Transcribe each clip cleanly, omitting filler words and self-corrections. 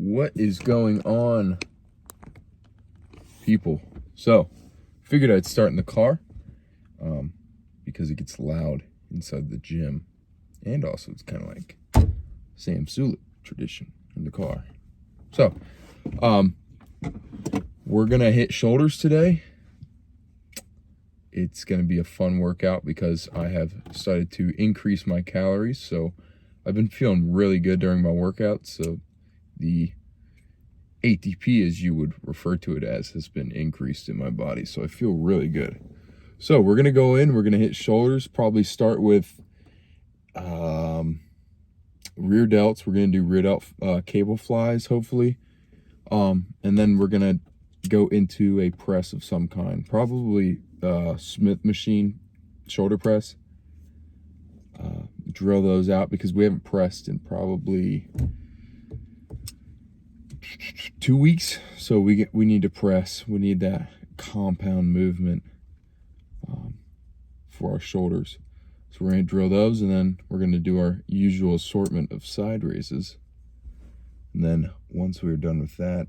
What is going on, people? So, figured I'd start in the car because it gets loud inside the gym, and also it's kind of like Sam Sulek tradition in the car. So, we're gonna hit shoulders today. It's gonna be a fun workout because I have decided to increase my calories. So, I've been feeling really good during my workouts. So, the ATP, as you would refer to it as, has been increased in my body. So I feel really good. So we're going to go in, we're going to hit shoulders, probably start with rear delts. We're going to do rear delt cable flies, hopefully. And then we're going to go into a press of some kind, probably Smith machine shoulder press. Drill those out because we haven't pressed in probably 2 weeks, so we need to press. We need that compound movement for our shoulders. So we're going to drill those, and then we're going to do our usual assortment of side raises. And then once we're done with that,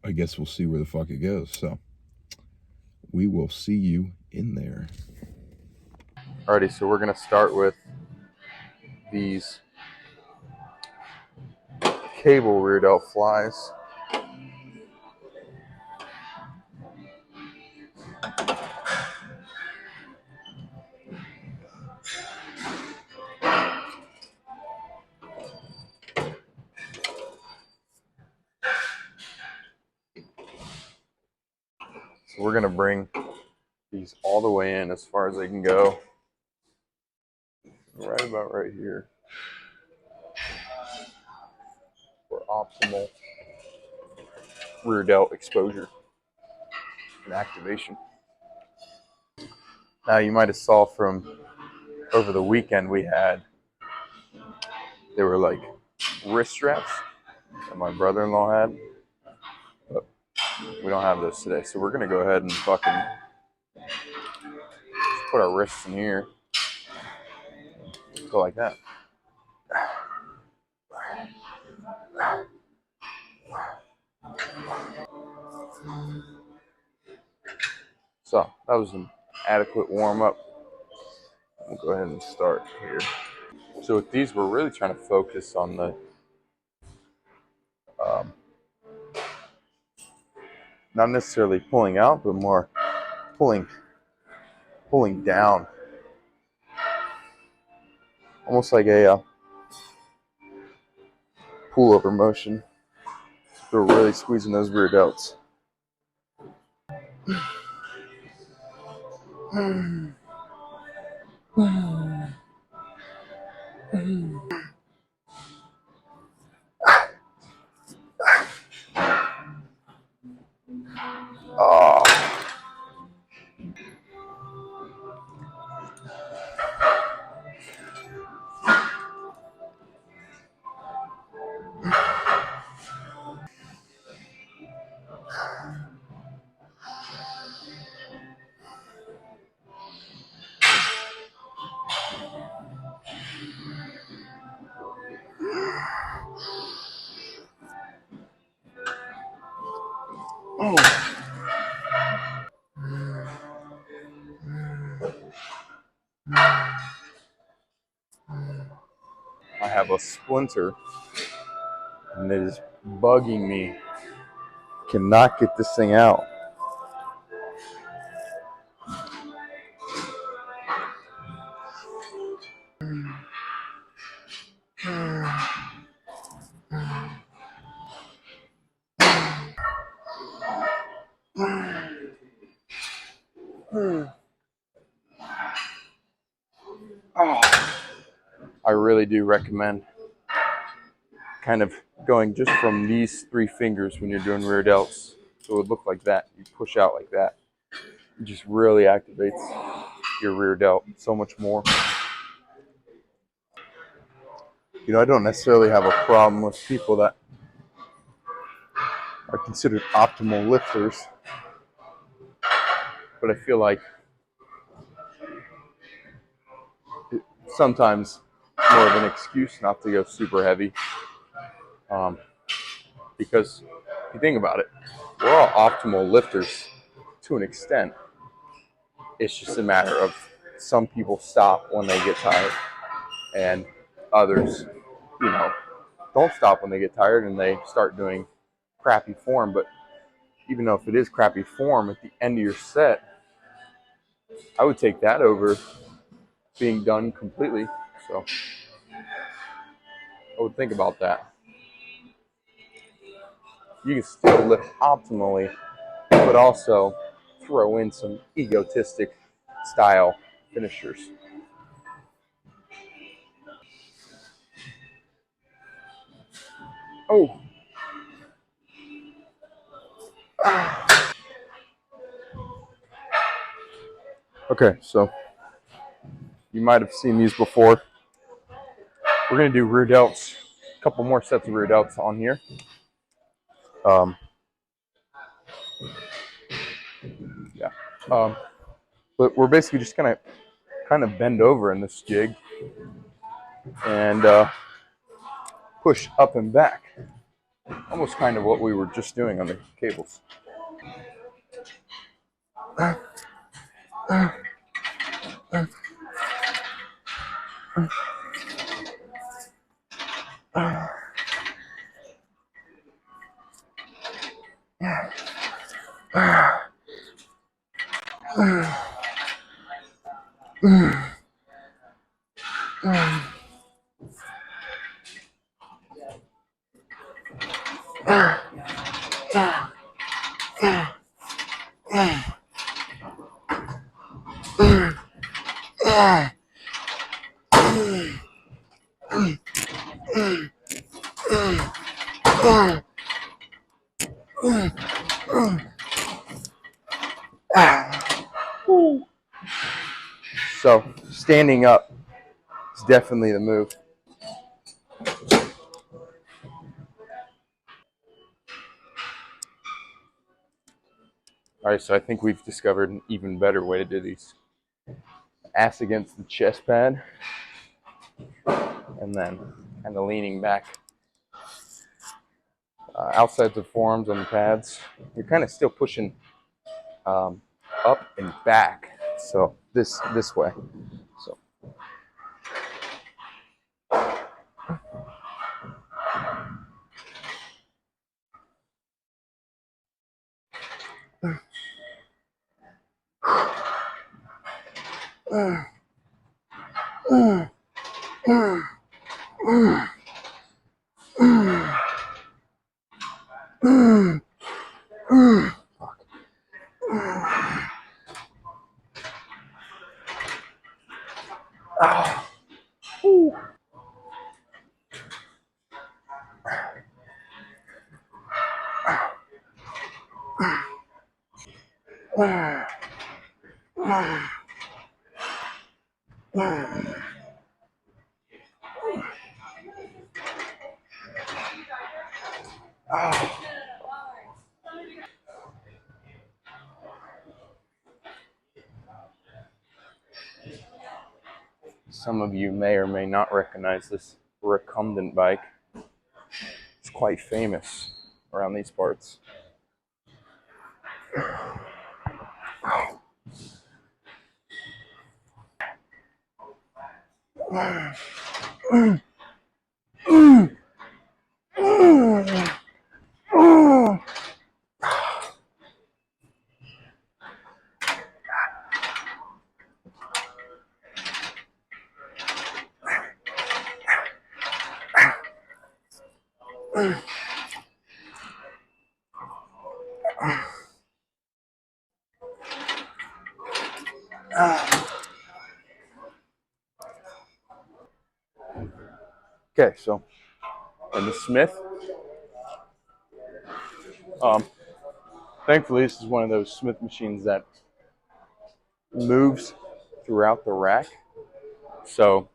I guess we'll see where the fuck it goes. So we will see you in there. Alrighty, so we're going to start with these cable rear delt flies. So we're going to bring these all the way in as far as they can go. Right about right here for optimal rear delt exposure and activation. Now you might have saw from over the weekend they were like wrist straps that my brother-in-law had, but we don't have those today. So we're gonna go ahead and fucking put our wrists in here, go like that. So that was an adequate warm-up. We'll go ahead and start here. So with these, we're really trying to focus on the not necessarily pulling out, but more pulling down, almost like a pullover motion. So we're really squeezing those rear delts. I have a splinter and it is bugging me. Cannot get this thing out. I really do recommend kind of going just from these 3 fingers when you're doing rear delts. So it would look like that. You push out like that. It just really activates your rear delt so much more. You know, I don't necessarily have a problem with people that are considered optimal lifters, but I feel like sometimes more of an excuse not to go super heavy. Because if you think about it, we're all optimal lifters to an extent. It's just a matter of some people stop when they get tired, and others, you know, don't stop when they get tired and they start doing crappy form. But even though if it is crappy form at the end of your set, I would take that over being done completely. So I would think about that. You can still lift optimally, but also throw in some egotistic style finishers. Oh. Okay, so you might have seen these before. We're going to do rear delts, a couple more sets of rear delts on here. Yeah. But we're basically just going to kind of bend over in this jig and push up and back. Almost kind of what we were just doing on the cables. So standing up is definitely the move. All right, so I think we've discovered an even better way to do these. Ass against the chest pad, and then kind of leaning back. Outsides of forearms on the pads, you're kind of still pushing up and back. So this way. So. Some of you may or may not recognize this recumbent bike. It's quite famous around these parts. Okay, so in the Smith, thankfully this is one of those Smith machines that moves throughout the rack, so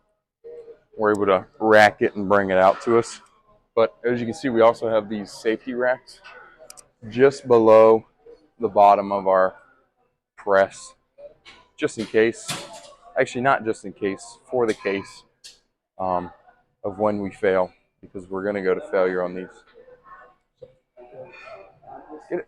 we're able to rack it and bring it out to us. But as you can see, we also have these safety racks just below the bottom of our press, just in case. Actually, not just in case, for the case of when we fail, because we're going to go to failure on these. Get it.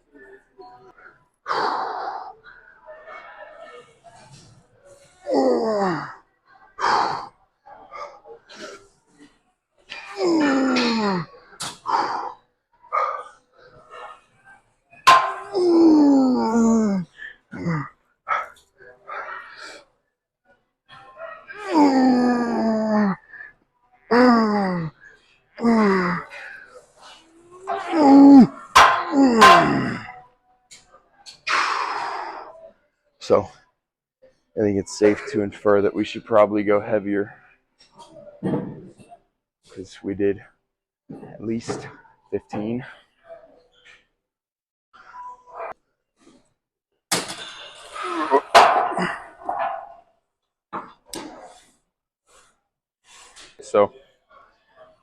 So I think it's safe to infer that we should probably go heavier, because we did at least 15. So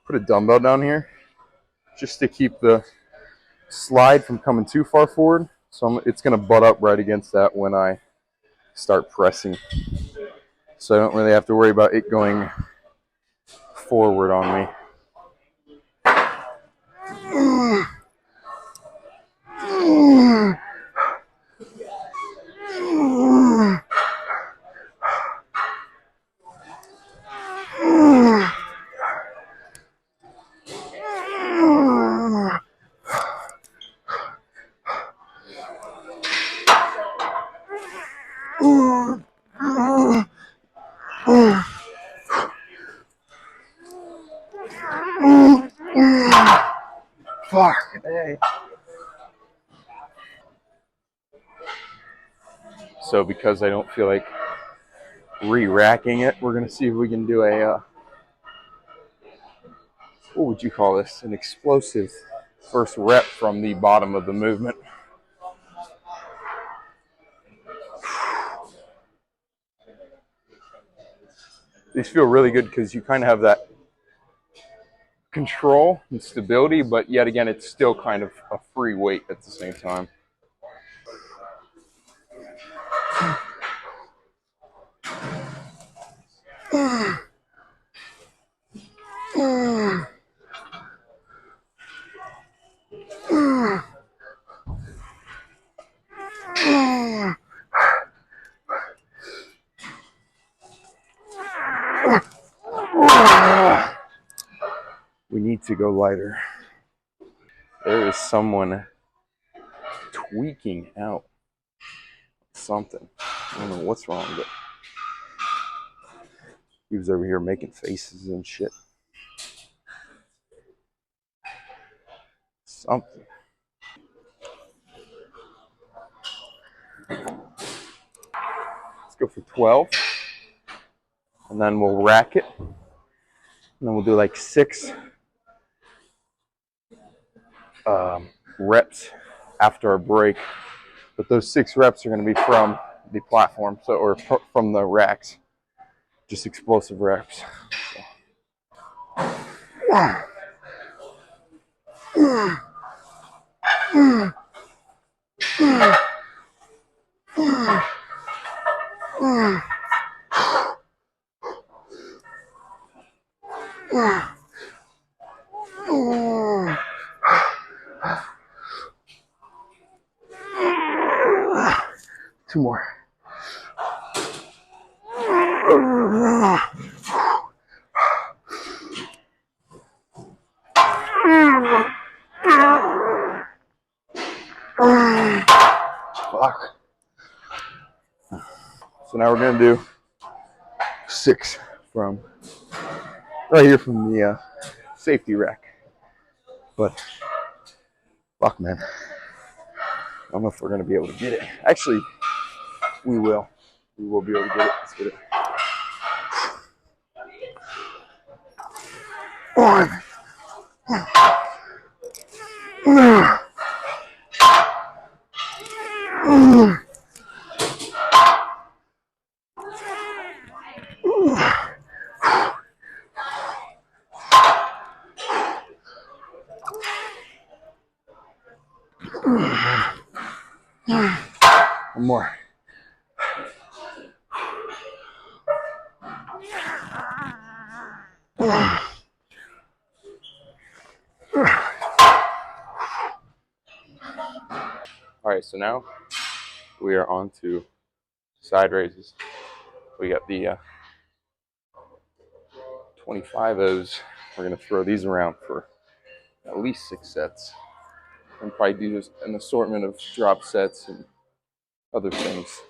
put a dumbbell down here just to keep the slide from coming too far forward. So it's going to butt up right against that when I start pressing. So I don't really have to worry about it going forward on me. Fuck. Hey. So because I don't feel like re-racking it, we're gonna see if we can do a what would you call this? An explosive first rep from the bottom of the movement. These feel really good because you kind of have that control and stability, but yet again, it's still kind of a free weight at the same time. We need to go lighter. There is someone tweaking out something. I don't know what's wrong, but he was over here making faces and shit. Something. Let's go for 12. And then we'll rack it. And then we'll do like 6 reps after our break. But those 6 reps are going to be from the platform, or from the racks. Just explosive reps. Two more. Fuck. So now we're gonna do 6 from right here from the safety rack. But fuck, man, I don't know if we're gonna be able to get it. Actually, we will. We will be able to get it. Let's get it. 1. One more. All right, so now we are on to side raises. We got the 25s. We're going to throw these around for at least 6 sets. And probably do just an assortment of drop sets and other things.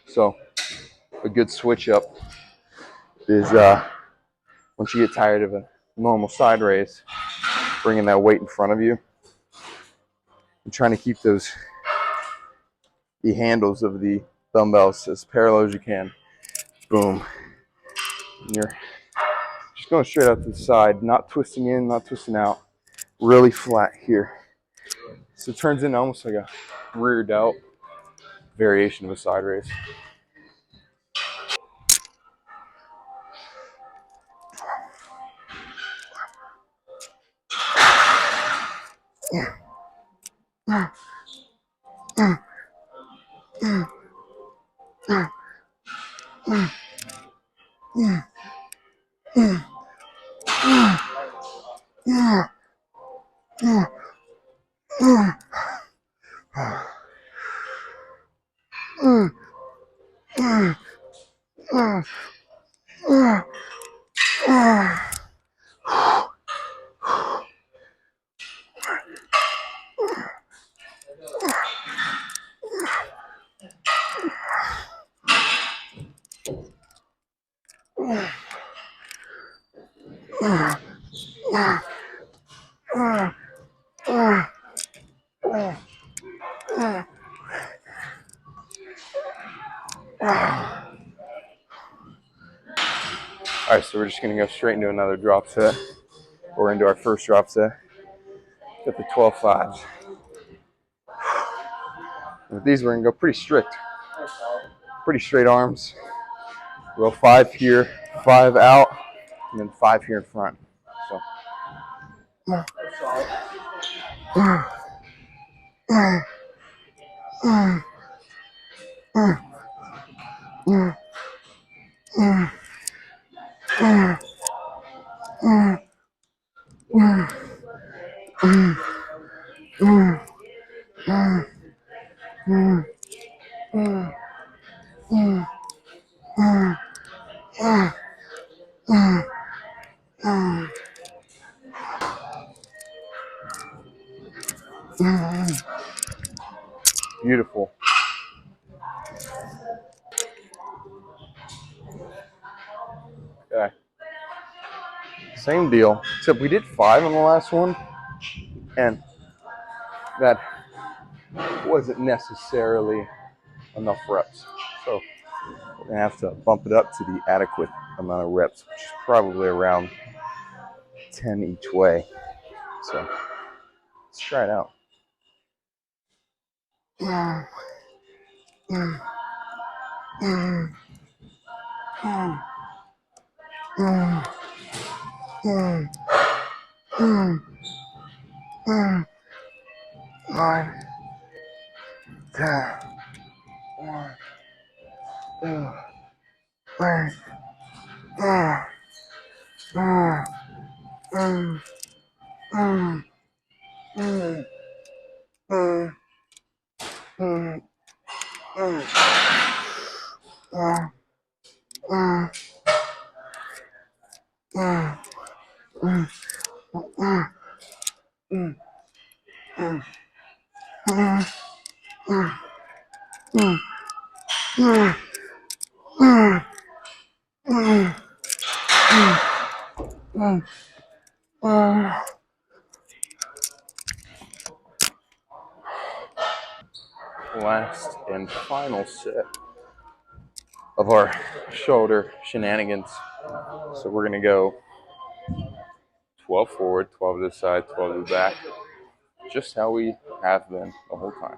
So a good switch up is once you get tired of a normal side raise, bringing that weight in front of you and trying to keep the handles of the dumbbells as parallel as you can. Boom. And you're just going straight out to the side, not twisting in, not twisting out. Really flat here. So it turns into almost like a reared out variation of a side raise. All right, so we're just going to go straight into another drop set, or into our first drop set. Got the 12 fives. With these, we're going to go pretty strict. Pretty straight arms. We'll go 5 here, 5 out, and then 5 here in front. So. Beautiful. Okay. Same deal, except we did 5 on the last one, and that wasn't necessarily enough reps. So we're going to have to bump it up to the adequate amount of reps, which is probably around 10 each way. So let's try it out. Last and final set of our shoulder shenanigans. So we're gonna go 12 forward, 12 to the side, 12 to the back, just how we have been the whole time.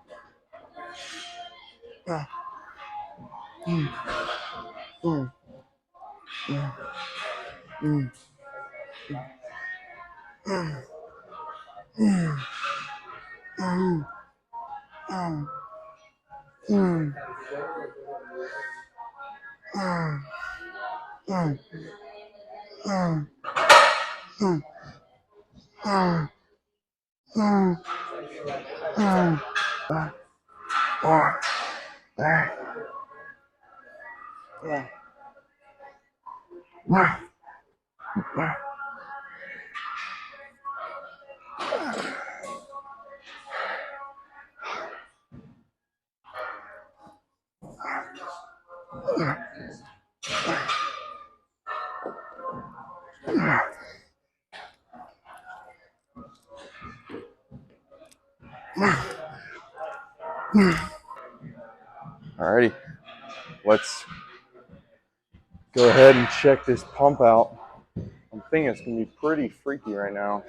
Alrighty, let's go ahead and check this pump out. I'm thinking it's gonna be pretty freaky right now.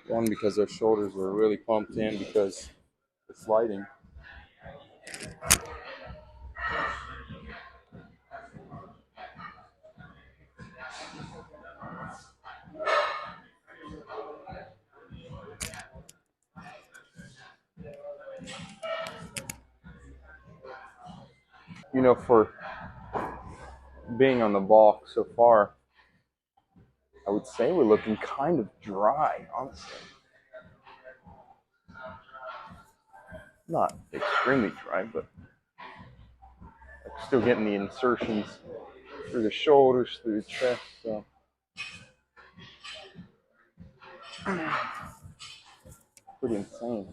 One, because our shoulders are really pumped in because it's lighting. You know, for being on the bulk so far, I would say we're looking kind of dry, honestly. Not extremely dry, but still getting the insertions through the shoulders, through the chest. So pretty insane.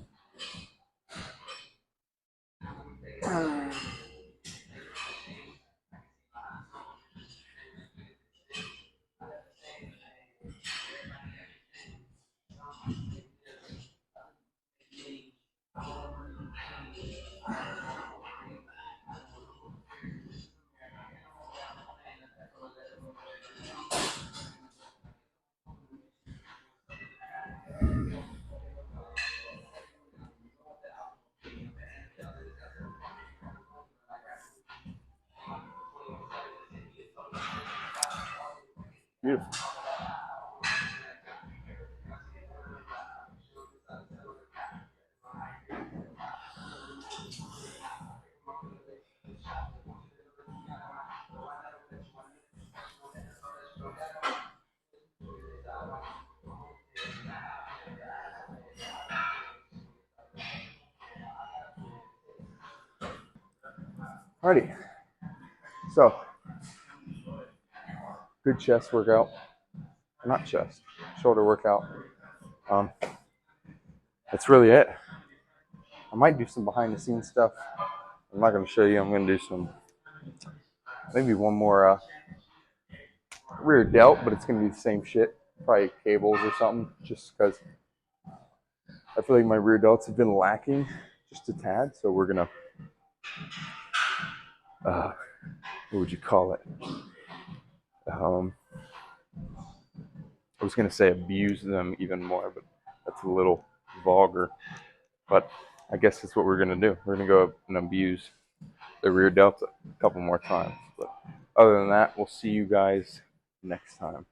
Beautiful. Alrighty. So, good chest workout. Not chest, shoulder workout. That's really it. I might do some behind the scenes stuff. I'm not going to show you. I'm going to do maybe one more rear delt, but it's going to be the same shit. Probably cables or something, just because I feel like my rear delts have been lacking just a tad. So we're going to, what would you call it? I was going to say abuse them even more, but that's a little vulgar. But I guess that's what we're going to do. We're going to go and abuse the rear delta a couple more times. But other than that, we'll see you guys next time.